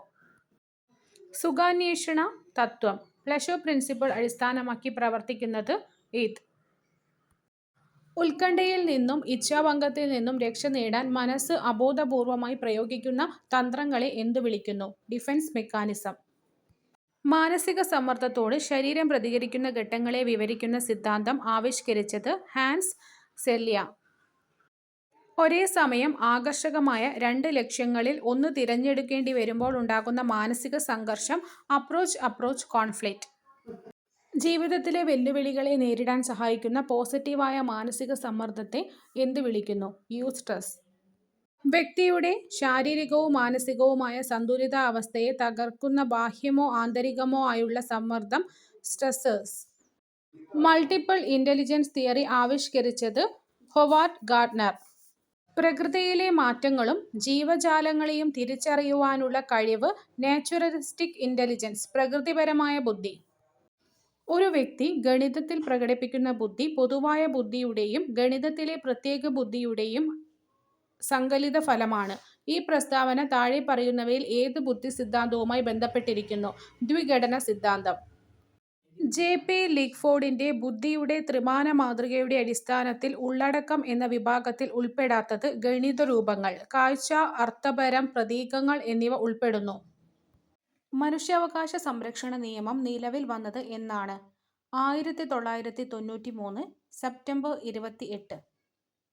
സുഖാന്വേഷണ തത്വം പ്ലഷർ പ്രിൻസിപ്പിൾ അടിസ്ഥാനമാക്കി പ്രവർത്തിക്കുന്നത് ഈത്. ഉത്കണ്ഠയിൽ നിന്നും ഇച്ഛാഭംഗത്തിൽ നിന്നും രക്ഷ നേടാൻ മനസ്സ് അബോധപൂർവമായി പ്രയോഗിക്കുന്ന തന്ത്രങ്ങളെ എന്തു വിളിക്കുന്നു? Defence mechanism. മാനസിക സമ്മർദ്ദത്തോട് ശരീരം പ്രതികരിക്കുന്ന ഘട്ടങ്ങളെ വിവരിക്കുന്ന സിദ്ധാന്തം ആവിഷ്കരിച്ചത് ഹാൻസ് സെല്യ. ഒരേ സമയം ആകർഷകമായ 2 ലക്ഷ്യങ്ങളിൽ ഒന്ന് തിരഞ്ഞെടുക്കേണ്ടി വരുമ്പോൾ ഉണ്ടാകുന്ന മാനസിക സംഘർഷം അപ്രോച്ച് കോൺഫ്ലിക്റ്റ്. ജീവിതത്തിലെ വെല്ലുവിളികളെ നേരിടാൻ സഹായിക്കുന്ന പോസിറ്റീവായ മാനസിക സമ്മർദ്ദത്തെ എന്ത് വിളിക്കുന്നു? യൂസ്ട്രസ്. വ്യക്തിയുടെ ശാരീരികവും മാനസികവുമായ സന്തുലിതാവസ്ഥയെ തകർക്കുന്ന ബാഹ്യമോ ആന്തരികമോ ആയുള്ള സമ്മർദ്ദം സ്ട്രെസ്സേഴ്സ്. മൾട്ടിപ്പിൾ ഇന്റലിജൻസ് തിയറി ആവിഷ്കരിച്ചത് ഹൊവാർഡ് ഗാർട്ട്നർ. പ്രകൃതിയിലെ മാറ്റങ്ങളും ജീവജാലങ്ങളെയും തിരിച്ചറിയുവാനുള്ള കഴിവ് നാച്ചുറലിസ്റ്റിക് ഇന്റലിജൻസ്. പ്രകൃതിപരമായ ബുദ്ധി. ഒരു വ്യക്തി ഗണിതത്തിൽ പ്രകടിപ്പിക്കുന്ന ബുദ്ധി പൊതുവായ ബുദ്ധിയുടെയും ഗണിതത്തിലെ പ്രത്യേക ബുദ്ധിയുടെയും സങ്കലിത ഫലമാണ്. ഈ പ്രസ്താവന താഴെ പറയുന്നവയിൽ ഏത് ബുദ്ധി സിദ്ധാന്തവുമായി ബന്ധപ്പെട്ടിരിക്കുന്നു? ദ്വിഘടന സിദ്ധാന്തം. ജെ.പി. ലിക്ക്ഫോർഡിന്റെ ബുദ്ധിയുടെ ത്രിമാന മാതൃകയുടെ അടിസ്ഥാനത്തിൽ ഉള്ളടക്കം എന്ന വിഭാഗത്തിൽ ഉൾപ്പെടാത്തത് ഗണിതരൂപങ്ങൾ, കാഴ്ച, അർത്ഥപരം, പ്രതീകങ്ങൾ എന്നിവ ഉൾപ്പെടുന്നു. മനുഷ്യാവകാശ സംരക്ഷണ നിയമം നിലവിൽ വന്നത് എന്നാണ്? 1993 സെപ്റ്റംബർ 28.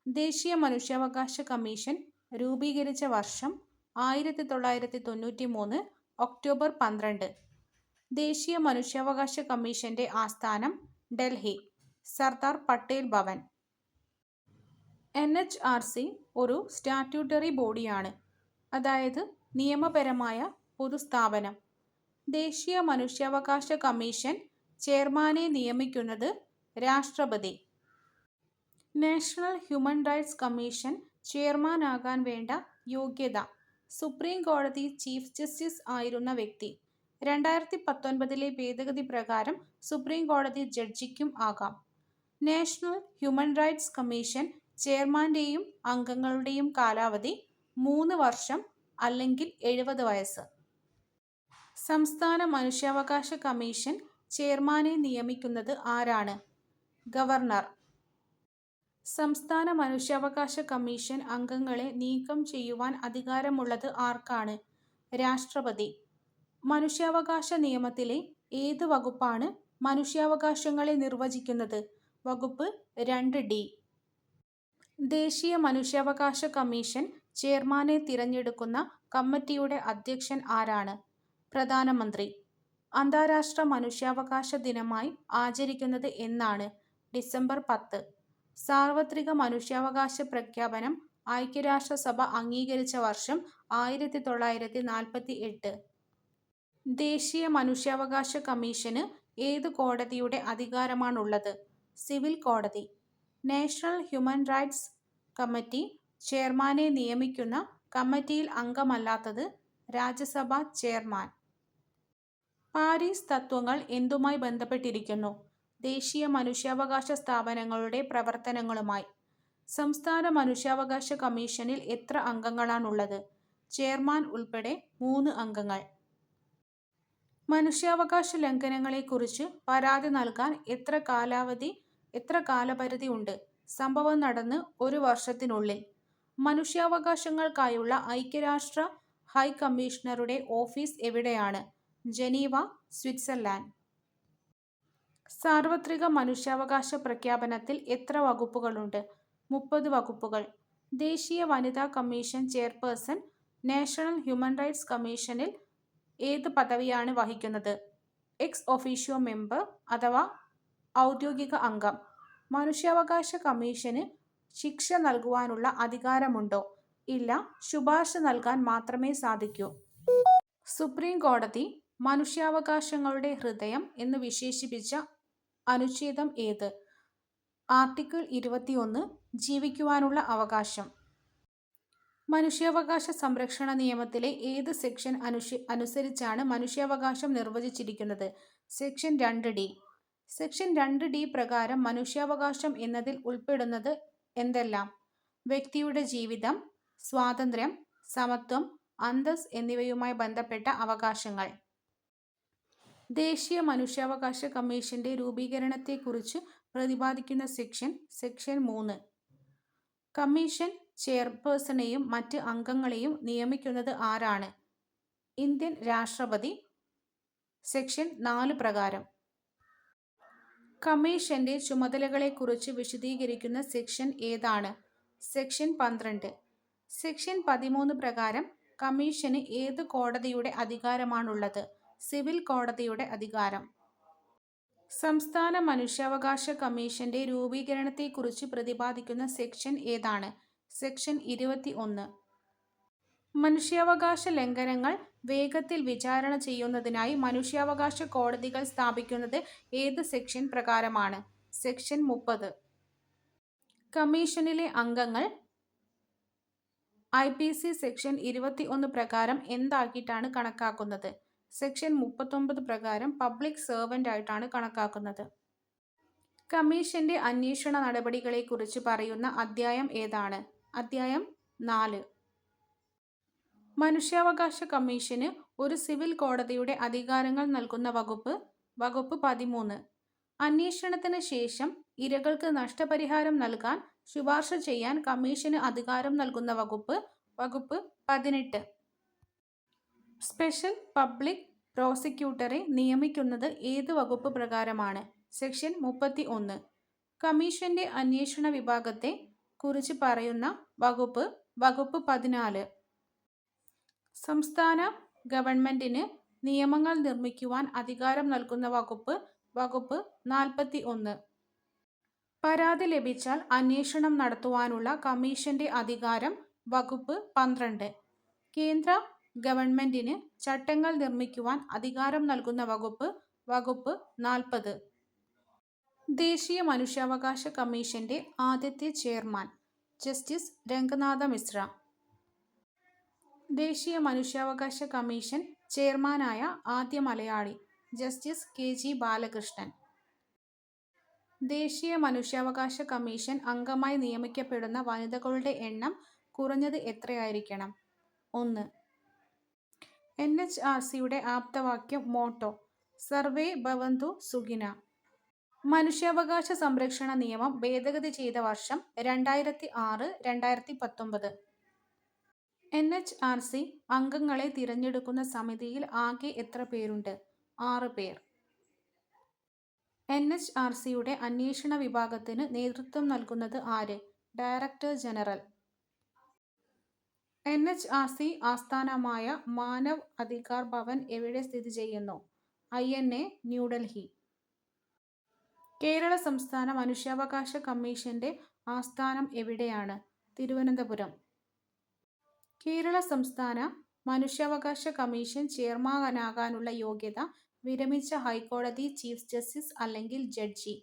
ദേശീയ മനുഷ്യാവകാശ കമ്മീഷൻ രൂപീകരിച്ച വർഷം 1993 ഒക്ടോബർ 12. ദേശീയ മനുഷ്യാവകാശ കമ്മീഷന്റെ ആസ്ഥാനം ഡൽഹി, സർദാർ പട്ടേൽ ഭവൻ. NHRC ഒരു സ്റ്റാറ്റ്യൂട്ടറി ബോഡിയാണ്, അതായത് നിയമപരമായ പൊതുസ്ഥാപനം. ദേശീയ മനുഷ്യാവകാശ കമ്മീഷൻ ചെയർമാനെ നിയമിക്കുന്നത് രാഷ്ട്രപതി. നാഷണൽ ഹ്യൂമൻ റൈറ്റ്സ് കമ്മീഷൻ ചെയർമാനാകാൻ വേണ്ട യോഗ്യത: സുപ്രീം കോടതി ചീഫ് ജസ്റ്റിസ് ആയിരുന്ന വ്യക്തി. 2019 ഭേദഗതി പ്രകാരം സുപ്രീം കോടതി ജഡ്ജിക്കും ആകാം. നാഷണൽ ഹ്യൂമൻ റൈറ്റ്സ് കമ്മീഷൻ ചെയർമാന്റെയും അംഗങ്ങളുടെയും കാലാവധി 3 വർഷം അല്ലെങ്കിൽ 70 വയസ്സ്. സംസ്ഥാന മനുഷ്യാവകാശ കമ്മീഷൻ ചെയർമാനെ നിയമിക്കുന്നത് ആരാണ്? ഗവർണർ. സംസ്ഥാന മനുഷ്യാവകാശ കമ്മീഷൻ അംഗങ്ങളെ നീക്കം ചെയ്യുവാൻ അധികാരമുള്ളത് ആർക്കാണ്? രാഷ്ട്രപതി. മനുഷ്യാവകാശ നിയമത്തിലെ ഏത് വകുപ്പാണ് മനുഷ്യാവകാശങ്ങളെ നിർവചിക്കുന്നത്? വകുപ്പ് 2D. ദേശീയ മനുഷ്യാവകാശ കമ്മീഷൻ ചെയർമാനെ തിരഞ്ഞെടുക്കുന്ന കമ്മിറ്റിയുടെ അധ്യക്ഷൻ ആരാണ്? പ്രധാനമന്ത്രി. അന്താരാഷ്ട്ര മനുഷ്യാവകാശ ദിനമായി ആചരിക്കുന്നത് എന്നാണ്? ഡിസംബർ 10. സാർവത്രിക മനുഷ്യാവകാശ പ്രഖ്യാപനം ഐക്യരാഷ്ട്രസഭ അംഗീകരിച്ച വർഷം 1948. ദേശീയ മനുഷ്യാവകാശ കമ്മീഷന് ഏത് കോടതിയുടെ അധികാരമാണുള്ളത്? സിവിൽ കോടതി. നാഷണൽ ഹ്യൂമൻ റൈറ്റ്സ് കമ്മിറ്റി ചെയർമാനെ നിയമിക്കുന്ന കമ്മിറ്റിയിൽ അംഗമല്ലാത്തത് രാജ്യസഭാ ചെയർമാൻ. പാരീസ് തത്വങ്ങൾ എന്തുമായി ബന്ധപ്പെട്ടിരിക്കുന്നു? ദേശീയ മനുഷ്യാവകാശ സ്ഥാപനങ്ങളുടെ പ്രവർത്തനങ്ങളുമായി. സംസ്ഥാന മനുഷ്യാവകാശ കമ്മീഷനിൽ എത്ര അംഗങ്ങളാണുള്ളത്? ചെയർമാൻ ഉൾപ്പെടെ 3 അംഗങ്ങൾ. മനുഷ്യാവകാശ ലംഘനങ്ങളെക്കുറിച്ച് പരാതി നൽകാൻ എത്ര കാലപരിധി ഉണ്ട്? സംഭവം നടന്ന് 1 വർഷത്തിനുള്ളിൽ. മനുഷ്യാവകാശങ്ങൾക്കായുള്ള ഐക്യരാഷ്ട്ര ഹൈക്കമ്മീഷണറുടെ ഓഫീസ് എവിടെയാണ്? Geneva, Switzerland. സാർവത്രിക മനുഷ്യാവകാശ പ്രഖ്യാപനത്തിൽ എത്ര വകുപ്പുകളുണ്ട്? 30 വകുപ്പുകൾ. ദേശീയ വനിതാ commission chairperson national human rights കമ്മീഷനിൽ ഏത് പദവിയാണ് വഹിക്കുന്നത്? എക്സ് ഒഫീഷ്യോ മെമ്പർ അഥവാ ഔദ്യോഗിക അംഗം. മനുഷ്യാവകാശ കമ്മീഷന് ശിക്ഷ നൽകുവാനുള്ള അധികാരമുണ്ടോ? ഇല്ല, ശുപാർശ നൽകാൻ മാത്രമേ സാധിക്കൂ. സുപ്രീം കോടതി മനുഷ്യാവകാശങ്ങളുടെ ഹൃദയം എന്ന് വിശേഷിപ്പിച്ച അനുച്ഛേദം ഏത്? ആർട്ടിക്കിൾ 21. ജീവിക്കുവാനുള്ള അവകാശം. മനുഷ്യാവകാശ സംരക്ഷണ നിയമത്തിലെ ഏത് സെക്ഷൻ അനുസരിച്ചാണ് മനുഷ്യാവകാശം നിർവചിച്ചിരിക്കുന്നത്? Section 2D. സെക്ഷൻ 2D പ്രകാരം മനുഷ്യാവകാശം എന്നതിൽ ഉൾപ്പെടുന്നത് എന്തെല്ലാം? വ്യക്തിയുടെ ജീവിതം, സ്വാതന്ത്ര്യം, സമത്വം, അന്തസ്സ് എന്നിവയുമായി ബന്ധപ്പെട്ട അവകാശങ്ങൾ. ദേശീയ മനുഷ്യാവകാശ കമ്മീഷന്റെ രൂപീകരണത്തെക്കുറിച്ച് പ്രതിപാദിക്കുന്ന സെക്ഷൻ 3. കമ്മീഷൻ ചെയർപേഴ്സണെയും മറ്റ് അംഗങ്ങളെയും നിയമിക്കുന്നത് ആരാണ്? ഇന്ത്യൻ രാഷ്ട്രപതി. സെക്ഷൻ 4 പ്രകാരം. കമ്മീഷന്റെ ചുമതലകളെക്കുറിച്ച് വിശദീകരിക്കുന്ന സെക്ഷൻ ഏതാണ്? സെക്ഷൻ 12. സെക്ഷൻ 13 പ്രകാരം കമ്മീഷന് ഏത് കോടതിയുടെ അധികാരമാണുള്ളത്? സിവിൽ കോടതിയുടെ അധികാരം. സംസ്ഥാന മനുഷ്യാവകാശ കമ്മീഷന്റെ രൂപീകരണത്തെക്കുറിച്ച് പ്രതിപാദിക്കുന്ന സെക്ഷൻ ഏതാണ്? സെക്ഷൻ 21. മനുഷ്യാവകാശ ലംഘനങ്ങൾ വേഗത്തിൽ വിചാരണ ചെയ്യുന്നതിനായി മനുഷ്യാവകാശ കോടതികൾ സ്ഥാപിക്കുന്നത് ഏത് സെക്ഷൻ പ്രകാരമാണ്? സെക്ഷൻ 30. കമ്മീഷനിലെ അംഗങ്ങൾ IPC സെക്ഷൻ 21 പ്രകാരം എന്താക്കിയിട്ടാണ് കണക്കാക്കുന്നത്? സെക്ഷൻ 39 പ്രകാരം പബ്ലിക് സെർവന്റ് ആയിട്ടാണ് കണക്കാക്കുന്നത്. കമ്മീഷന്റെ അന്വേഷണ നടപടികളെക്കുറിച്ച് പറയുന്ന അധ്യായം ഏതാണ്? അധ്യായം 4. മനുഷ്യാവകാശ കമ്മീഷന് ഒരു സിവിൽ കോടതിയുടെ അധികാരങ്ങൾ നൽകുന്ന വകുപ്പ്. വകുപ്പ് 13. അന്വേഷണത്തിന് ശേഷം ഇരകൾക്ക് നഷ്ടപരിഹാരം നൽകാൻ ശുപാർശ ചെയ്യാൻ കമ്മീഷന് അധികാരം നൽകുന്ന വകുപ്പ്. വകുപ്പ് 18. സ്പെഷ്യൽ പബ്ലിക് പ്രോസിക്യൂട്ടറെ നിയമിക്കുന്നത് ഏത് വകുപ്പ് പ്രകാരമാണ്? സെക്ഷൻ 31. കമ്മീഷന്റെ അന്വേഷണ വിഭാഗത്തെ കുറിച്ച് പറയുന്ന വകുപ്പ്. വകുപ്പ് 14. സംസ്ഥാന ഗവൺമെന്റിന് നിയമങ്ങൾ നിർമ്മിക്കുവാൻ അധികാരം നൽകുന്ന വകുപ്പ്. വകുപ്പ് 41. പരാതി ലഭിച്ചാൽ അന്വേഷണം നടത്തുവാനുള്ള കമ്മീഷന്റെ അധികാരം. വകുപ്പ് 12. കേന്ദ്ര ഗവൺമെന്റിന് ചട്ടങ്ങൾ നിർമ്മിക്കുവാൻ അധികാരം നൽകുന്ന വകുപ്പ്. വകുപ്പ് 40. ദേശീയ മനുഷ്യാവകാശ കമ്മീഷന്റെ ആദ്യത്തെ ചെയർമാൻ ജസ്റ്റിസ് രംഗനാഥ മിശ്ര. ദേശീയ മനുഷ്യാവകാശ കമ്മീഷൻ ചെയർമാനായ ആദ്യ മലയാളി ജസ്റ്റിസ് KG ബാലകൃഷ്ണൻ. ദേശീയ മനുഷ്യാവകാശ കമ്മീഷൻ അംഗമായി നിയമിക്കപ്പെടുന്ന വനിതകളുടെ എണ്ണം കുറഞ്ഞത് എത്രയായിരിക്കണം? 1. NHRCയുടെ ആപ്തവാക്യം മോട്ടോ സർവേ ഭവന്തു സുഖിന. മനുഷ്യാവകാശ സംരക്ഷണ നിയമം ഭേദഗതി ചെയ്ത വർഷം 2006-2019. NHRC അംഗങ്ങളെ തിരഞ്ഞെടുക്കുന്ന സമിതിയിൽ ആകെ എത്ര പേരുണ്ട്? 6 പേർ. NHRCയുടെ അന്വേഷണ വിഭാഗത്തിന് നേതൃത്വം നൽകുന്നത് ആര്? Director general. NHRC ആസ്ഥാനമായ മാനവ് അധികാർ ഭവൻ എവിടെ സ്ഥിതി ചെയ്യുന്നു? INA ന്യൂഡൽഹി. കേരള സംസ്ഥാന മനുഷ്യാവകാശ കമ്മീഷന്റെ ആസ്ഥാനം എവിടെയാണ്? തിരുവനന്തപുരം. കേരള സംസ്ഥാന മനുഷ്യാവകാശ കമ്മീഷൻ ചെയർമാനാകാനുള്ള യോഗ്യത വിരമിച്ച ഹൈക്കോടതി ചീഫ് ജസ്റ്റിസ് അല്ലെങ്കിൽ ജഡ്ജി.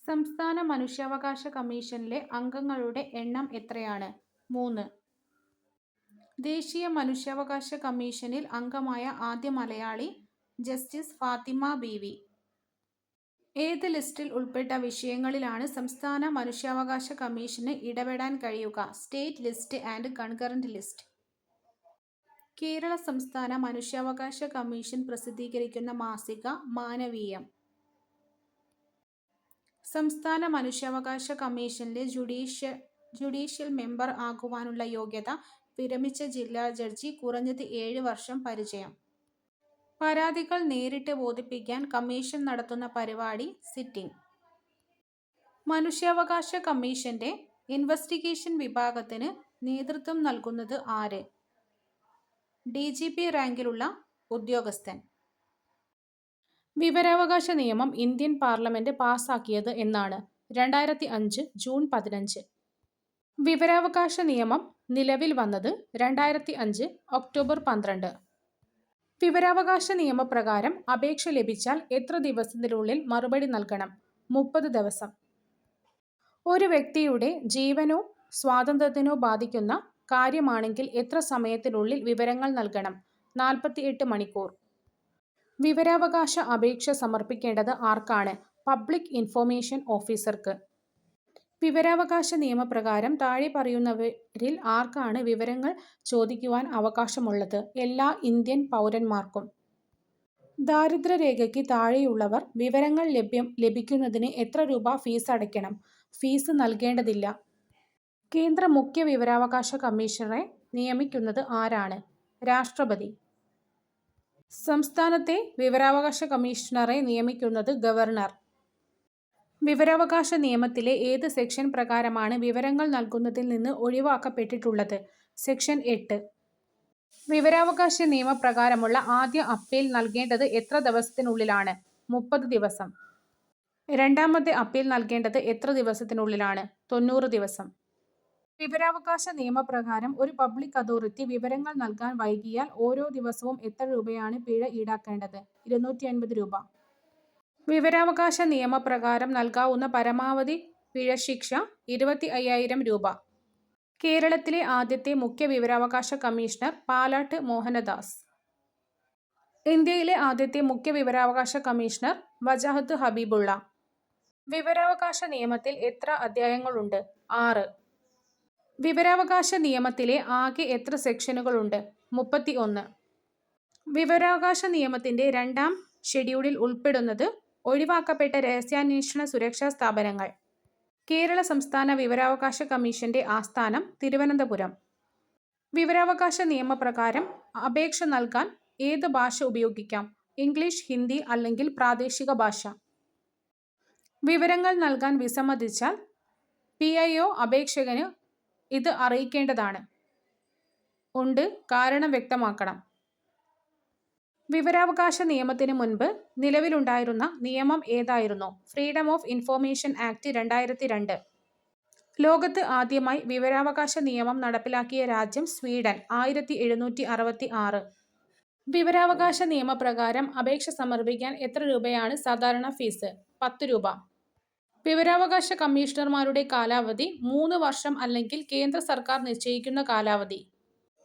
സംസ്ഥാന മനുഷ്യാവകാശ കമ്മീഷനിലെ അംഗങ്ങളുടെ എണ്ണം എത്രയാണ്? 3. ദേശീയ മനുഷ്യാവകാശ കമ്മീഷനിൽ അംഗമായ ആദ്യ മലയാളി ജസ്റ്റിസ് ഫാത്തിമ ബീവി. ഏത് ലിസ്റ്റിൽ ഉൾപ്പെട്ട വിഷയങ്ങളിലാണ് സംസ്ഥാന മനുഷ്യാവകാശ കമ്മീഷന് ഇടപെടാൻ കഴിയുക? State list and concurrent list. Kerala സംസ്ഥാന മനുഷ്യാവകാശ കമ്മീഷൻ പ്രസിദ്ധീകരിക്കുന്ന മാസിക മാനവീയം. സംസ്ഥാന മനുഷ്യാവകാശ കമ്മീഷനിലെ ജുഡീഷ്യൽ മെമ്പർ ആകുവാനുള്ള യോഗ്യത വിരമിച്ച ജില്ലാ ജഡ്ജി, കുറഞ്ഞത് 7 വർഷം പരിചയം. പരാതികൾ നേരിട്ട് ബോധിപ്പിക്കാൻ കമ്മീഷൻ നടത്തുന്ന പരിപാടി സിറ്റിംഗ്. മനുഷ്യാവകാശ കമ്മീഷന്റെ ഇൻവെസ്റ്റിഗേഷൻ വിഭാഗത്തിന് നേതൃത്വം നൽകുന്നത് ആര്? DGP റാങ്കിലുള്ള ഉദ്യോഗസ്ഥൻ. വിവരാവകാശ നിയമം ഇന്ത്യൻ പാർലമെന്റ് പാസാക്കിയത് എന്നാണ്? 2005 ജൂൺ 15. വിവരാവകാശ നിയമം നിലവിൽ വന്നത് 2005 ഒക്ടോബർ 12. വിവരാവകാശ നിയമപ്രകാരം അപേക്ഷ ലഭിച്ചാൽ എത്ര ദിവസത്തിനുള്ളിൽ മറുപടി നൽകണം? 30 ദിവസം. ഒരു വ്യക്തിയുടെ ജീവനോ സ്വാതന്ത്ര്യത്തിനോ ബാധിക്കുന്ന കാര്യമാണെങ്കിൽ എത്ര സമയത്തിനുള്ളിൽ വിവരങ്ങൾ നൽകണം? 48 മണിക്കൂർ. വിവരാവകാശ അപേക്ഷ സമർപ്പിക്കേണ്ടത് ആർക്കാണ്? പബ്ലിക് ഇൻഫർമേഷൻ ഓഫീസർക്ക്. വിവരാവകാശ നിയമപ്രകാരം താഴെ പറയുന്നവരിൽ ആർക്കാണ് വിവരങ്ങൾ ചോദിക്കുവാൻ അവകാശമുള്ളത്? എല്ലാ ഇന്ത്യൻ പൗരന്മാർക്കും. ദാരിദ്ര്യരേഖയ്ക്ക് താഴെയുള്ളവർ വിവരങ്ങൾ ലഭിക്കുന്നതിന് എത്ര രൂപ ഫീസ് അടയ്ക്കണം? ഫീസ് നൽകേണ്ടതില്ല. കേന്ദ്ര മുഖ്യ വിവരാവകാശ കമ്മീഷണറെ നിയമിക്കുന്നത് ആരാണ്? രാഷ്ട്രപതി. സംസ്ഥാനത്തെ വിവരാവകാശ കമ്മീഷണറെ നിയമിക്കുന്നത് ഗവർണർ. വിവരാവകാശ നിയമത്തിലെ ഏത് സെക്ഷൻ പ്രകാരമാണ് വിവരങ്ങൾ നൽകുന്നതിൽ നിന്ന് ഒഴിവാക്കപ്പെട്ടിട്ടുള്ളത്? സെക്ഷൻ 8. വിവരാവകാശ നിയമപ്രകാരമുള്ള ആദ്യ അപ്പീൽ നൽകേണ്ടത് എത്ര ദിവസത്തിനുള്ളിലാണ്? 30 ദിവസം. രണ്ടാമത്തെ അപ്പീൽ നൽകേണ്ടത് എത്ര ദിവസത്തിനുള്ളിലാണ്? 90 ദിവസം. വിവരാവകാശ നിയമപ്രകാരം ഒരു പബ്ലിക് അതോറിറ്റി വിവരങ്ങൾ നൽകാൻ വൈകിയാൽ ഓരോ ദിവസവും എത്ര രൂപയാണ് പിഴ ഈടാക്കേണ്ടത്? 250 രൂപ. വിവരാവകാശ നിയമപ്രകാരം നൽകാവുന്ന പരമാവധി പിഴശിക്ഷ 25,000 രൂപ. കേരളത്തിലെ ആദ്യത്തെ മുഖ്യ വിവരാവകാശ കമ്മീഷണർ പാലാട്ട് മോഹനദാസ്. ഇന്ത്യയിലെ ആദ്യത്തെ മുഖ്യ വിവരാവകാശ കമ്മീഷണർ വജാഹത്ത് ഹബീബുള്ള. വിവരാവകാശ നിയമത്തിൽ എത്ര അധ്യായങ്ങളുണ്ട്? 6. വിവരാവകാശ നിയമത്തിലെ ആകെ എത്ര സെക്ഷനുകളുണ്ട്? 31. വിവരാവകാശ നിയമത്തിന്റെ 2-ാം ഷെഡ്യൂളിൽ ഉൾപ്പെടുന്നത് ഒഴിവാക്കപ്പെട്ട രഹസ്യാന്വേഷണ സുരക്ഷാ സ്ഥാപനങ്ങൾ. കേരള സംസ്ഥാന വിവരാവകാശ കമ്മീഷന്റെ ആസ്ഥാനം തിരുവനന്തപുരം. വിവരാവകാശ നിയമപ്രകാരം അപേക്ഷ നൽകാൻ ഏത് ഭാഷ ഉപയോഗിക്കാം? ഇംഗ്ലീഷ്, ഹിന്ദി അല്ലെങ്കിൽ പ്രാദേശിക ഭാഷ. വിവരങ്ങൾ നൽകാൻ വിസമ്മതിച്ചാൽ PIO അപേക്ഷകന് ഇത് അറിയിക്കേണ്ടതാണ്. ഉണ്ട്, കാരണം വ്യക്തമാക്കണം. വിവരാവകാശ നിയമത്തിന് മുൻപ് നിലവിലുണ്ടായിരുന്ന നിയമം ഏതായിരുന്നു? Freedom of information act 2002. ലോകത്ത് ആദ്യമായി വിവരാവകാശ നിയമം നടപ്പിലാക്കിയ രാജ്യം സ്വീഡൻ 1766. വിവരാവകാശ നിയമപ്രകാരം അപേക്ഷ സമർപ്പിക്കാൻ എത്ര രൂപയാണ് സാധാരണ ഫീസ്? 10 രൂപ. വിവരാവകാശ കമ്മീഷണർമാരുടെ കാലാവധി 3 വർഷം അല്ലെങ്കിൽ കേന്ദ്ര സർക്കാർ നിശ്ചയിക്കുന്ന കാലാവധി.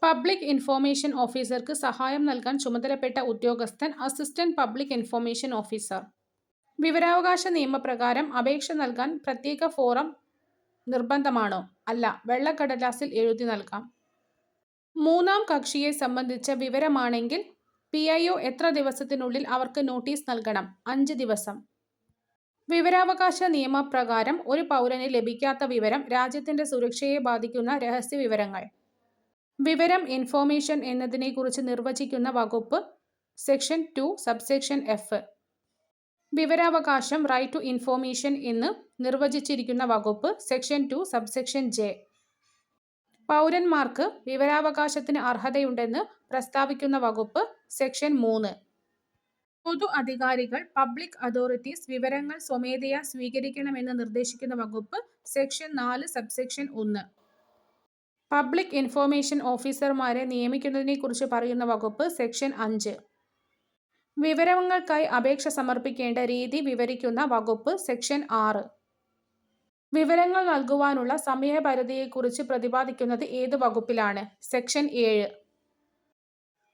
പബ്ലിക് ഇൻഫോർമേഷൻ ഓഫീസർക്ക് സഹായം നൽകാൻ ചുമതലപ്പെട്ട ഉദ്യോഗസ്ഥൻ അസിസ്റ്റന്റ് പബ്ലിക് ഇൻഫോർമേഷൻ ഓഫീസർ. വിവരാവകാശ നിയമപ്രകാരം അപേക്ഷ നൽകാൻ പ്രത്യേക ഫോറം നിർബന്ധമാണോ? അല്ല, വെള്ളക്കടലാസിൽ എഴുതി നൽകാം. മൂന്നാം കക്ഷിയെ സംബന്ധിച്ച വിവരമാണെങ്കിൽ PIO എത്ര ദിവസത്തിനുള്ളിൽ അവർക്ക് നോട്ടീസ് നൽകണം? 5 ദിവസം. വിവരാവകാശ നിയമപ്രകാരം ഒരു പൗരന് ലഭിക്കാത്ത വിവരം രാജ്യത്തിന്റെ സുരക്ഷയെ ബാധിക്കുന്ന രഹസ്യ വിവരങ്ങൾ. വിവരം ഇൻഫോർമേഷൻ എന്നതിനെക്കുറിച്ച് നിർവചിക്കുന്ന വകുപ്പ് സെക്ഷൻ 2 സബ്സെക്ഷൻ F. വിവരാവകാശം റൈറ്റ് ടു ഇൻഫോർമേഷൻ എന്ന് നിർവചിച്ചിരിക്കുന്ന വകുപ്പ് സെക്ഷൻ 2 സബ്സെക്ഷൻ J. പൗരന്മാർക്ക് വിവരാവകാശത്തിന് അർഹതയുണ്ടെന്ന് പ്രസ്താവിക്കുന്ന വകുപ്പ് സെക്ഷൻ 3. പൊതു അധികാരികൾ പബ്ലിക് അതോറിറ്റീസ് വിവരങ്ങൾ സ്വമേധയാ സ്വീകരിക്കണമെന്ന് നിർദ്ദേശിക്കുന്ന വകുപ്പ് സെക്ഷൻ 4 സബ്സെക്ഷൻ 1. പബ്ലിക് ഇൻഫോർമേഷൻ ഓഫീസർമാരെ നിയമിക്കുന്നതിനെക്കുറിച്ച് പറയുന്ന വകുപ്പ് സെക്ഷൻ 5. വിവരങ്ങൾക്കായി അപേക്ഷ സമർപ്പിക്കേണ്ട രീതി വിവരിക്കുന്ന വകുപ്പ് സെക്ഷൻ 6. വിവരങ്ങൾ നൽകുവാനുള്ള സമയപരിധിയെക്കുറിച്ച് പ്രതിപാദിക്കുന്നത് ഏത് വകുപ്പിലാണ്? സെക്ഷൻ 7.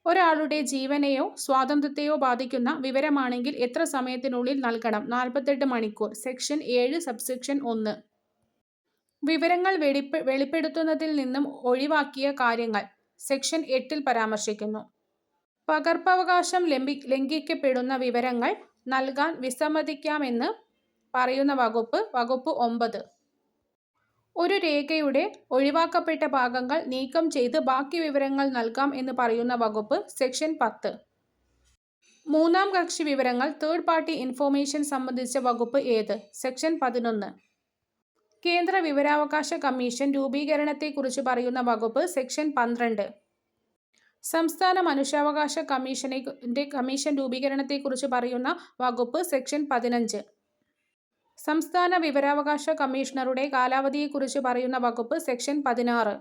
ഒരാളുടെ ജീവനെയോ സ്വാതന്ത്ര്യത്തെയോ ബാധിക്കുന്ന വിവരമാണെങ്കിൽ എത്ര സമയത്തിനുള്ളിൽ നൽകണം? 48 മണിക്കൂർ. Section 7 subsection 1. വിവരങ്ങൾ വെളിപ്പെടുത്തുന്നതിൽ നിന്നും ഒഴിവാക്കിയ കാര്യങ്ങൾ സെക്ഷൻ 8 പരാമർശിക്കുന്നു. പകർപ്പവകാശം ലംഘിക്കപ്പെടുന്ന വിവരങ്ങൾ നൽകാൻ വിസമ്മതിക്കാമെന്ന് പറയുന്ന വകുപ്പ് 9. ഒരു രേഖയുടെ ഒഴിവാക്കപ്പെട്ട ഭാഗങ്ങൾ നീക്കം ചെയ്ത് ബാക്കി വിവരങ്ങൾ നൽകാം എന്ന് പറയുന്ന വകുപ്പ് സെക്ഷൻ 10. മൂന്നാം കക്ഷി വിവരങ്ങൾ തേർഡ് പാർട്ടി ഇൻഫോർമേഷൻ സംബന്ധിച്ച വകുപ്പ് ഏത്? സെക്ഷൻ 11. കേന്ദ്ര വിവരാവകാശ കമ്മീഷൻ രൂപീകരണത്തെക്കുറിച്ച് പറയുന്ന വകുപ്പ് സെക്ഷൻ 12. സംസ്ഥാന മനുഷ്യാവകാശ കമ്മീഷൻ രൂപീകരണത്തെക്കുറിച്ച് പറയുന്ന വകുപ്പ് സെക്ഷൻ 15. സംസ്ഥാന വിവരാവകാശ കമ്മീഷണറുടെ കാലാവധിയെക്കുറിച്ച് പറയുന്ന വകുപ്പ് സെക്ഷൻ 16.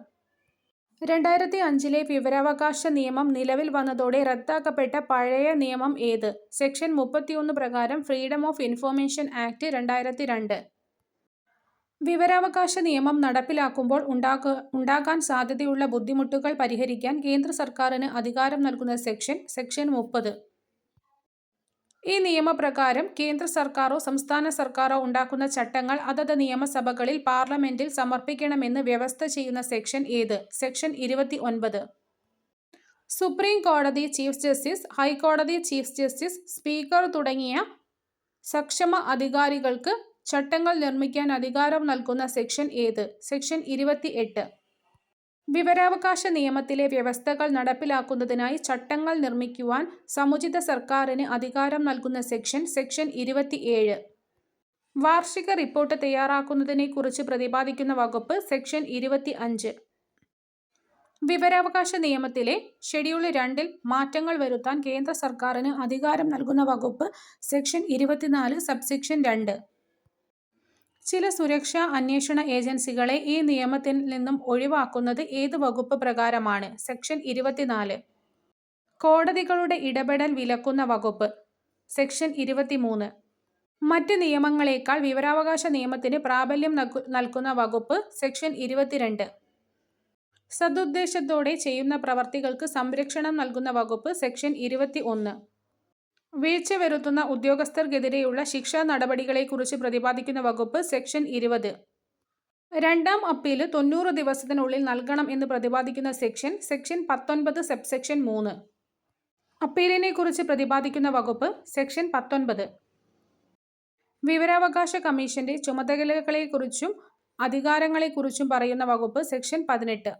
2005 വിവരാവകാശ നിയമം നിലവിൽ വന്നതോടെ റദ്ദാക്കപ്പെട്ട പഴയ നിയമം ഏത്? സെക്ഷൻ 31 പ്രകാരം ഫ്രീഡം ഓഫ് ഇൻഫോർമേഷൻ ആക്ട് 2002. വിവരാവകാശ നിയമം നടപ്പിലാക്കുമ്പോൾ ഉണ്ടാകാൻ സാധ്യതയുള്ള ബുദ്ധിമുട്ടുകൾ പരിഹരിക്കാൻ കേന്ദ്ര സർക്കാരിന് അധികാരം നൽകുന്ന സെക്ഷൻ 30. ഈ നിയമപ്രകാരം കേന്ദ്ര സർക്കാരോ സംസ്ഥാന സർക്കാരോ ഉണ്ടാക്കുന്ന ചട്ടങ്ങൾ അതത് നിയമസഭകളിൽ പാർലമെന്റിൽ സമർപ്പിക്കണമെന്ന് വ്യവസ്ഥ ചെയ്യുന്ന സെക്ഷൻ ഏത്? സെക്ഷൻ 29. സുപ്രീം കോടതി ചീഫ് ജസ്റ്റിസ്, ഹൈക്കോടതി ചീഫ് ജസ്റ്റിസ്, സ്പീക്കർ തുടങ്ങിയ സക്ഷമ അധികാരികൾക്ക് ചട്ടങ്ങൾ നിർമ്മിക്കാൻ അധികാരം നൽകുന്ന സെക്ഷൻ ഏത്? സെക്ഷൻ 28. വിവരാവകാശ നിയമത്തിലെ വ്യവസ്ഥകൾ നടപ്പിലാക്കുന്നതിനായി ചട്ടങ്ങൾ നിർമ്മിക്കുവാൻ സമുചിത സർക്കാരിന് അധികാരം നൽകുന്ന സെക്ഷൻ 27. വാർഷിക റിപ്പോർട്ട് തയ്യാറാക്കുന്നതിനെക്കുറിച്ച് പ്രതിപാദിക്കുന്ന വകുപ്പ് സെക്ഷൻ 25. വിവരാവകാശ നിയമത്തിലെ ഷെഡ്യൂൾ 2 മാറ്റങ്ങൾ വരുത്താൻ കേന്ദ്ര സർക്കാരിന് അധികാരം നൽകുന്ന വകുപ്പ് സെക്ഷൻ 24 സബ്സെക്ഷൻ 2. ചില സുരക്ഷാ അന്വേഷണ ഏജൻസികളെ ഈ നിയമത്തിൽ നിന്നും ഒഴിവാക്കുന്നത് ഏത് വകുപ്പ് പ്രകാരമാണ്? സെക്ഷൻ 24. കോടതികളുടെ ഇടപെടൽ വിലക്കുന്ന വകുപ്പ് സെക്ഷൻ 23. മറ്റ് നിയമങ്ങളേക്കാൾ വിവരാവകാശ നിയമത്തിന് പ്രാബല്യം നൽകുന്ന വകുപ്പ് സെക്ഷൻ 22. സദുദ്ദേശത്തോടെ ചെയ്യുന്ന പ്രവർത്തികൾക്ക് സംരക്ഷണം നൽകുന്ന വകുപ്പ് സെക്ഷൻ 21. വീഴ്ച വരുത്തുന്ന ഉദ്യോഗസ്ഥർക്കെതിരെയുള്ള ശിക്ഷാ നടപടികളെക്കുറിച്ച് പ്രതിപാദിക്കുന്ന വകുപ്പ് സെക്ഷൻ 20. രണ്ടാം അപ്പീല് 90 ദിവസത്തിനുള്ളിൽ നൽകണം എന്ന് പ്രതിപാദിക്കുന്ന സെക്ഷൻ 19 സബ്സെക്ഷൻ 3. അപ്പീലിനെക്കുറിച്ച് പ്രതിപാദിക്കുന്ന വകുപ്പ് സെക്ഷൻ 19. വിവരാവകാശ കമ്മീഷന്റെ ചുമതലകളെക്കുറിച്ചും അധികാരങ്ങളെക്കുറിച്ചും പറയുന്ന വകുപ്പ് സെക്ഷൻ 18.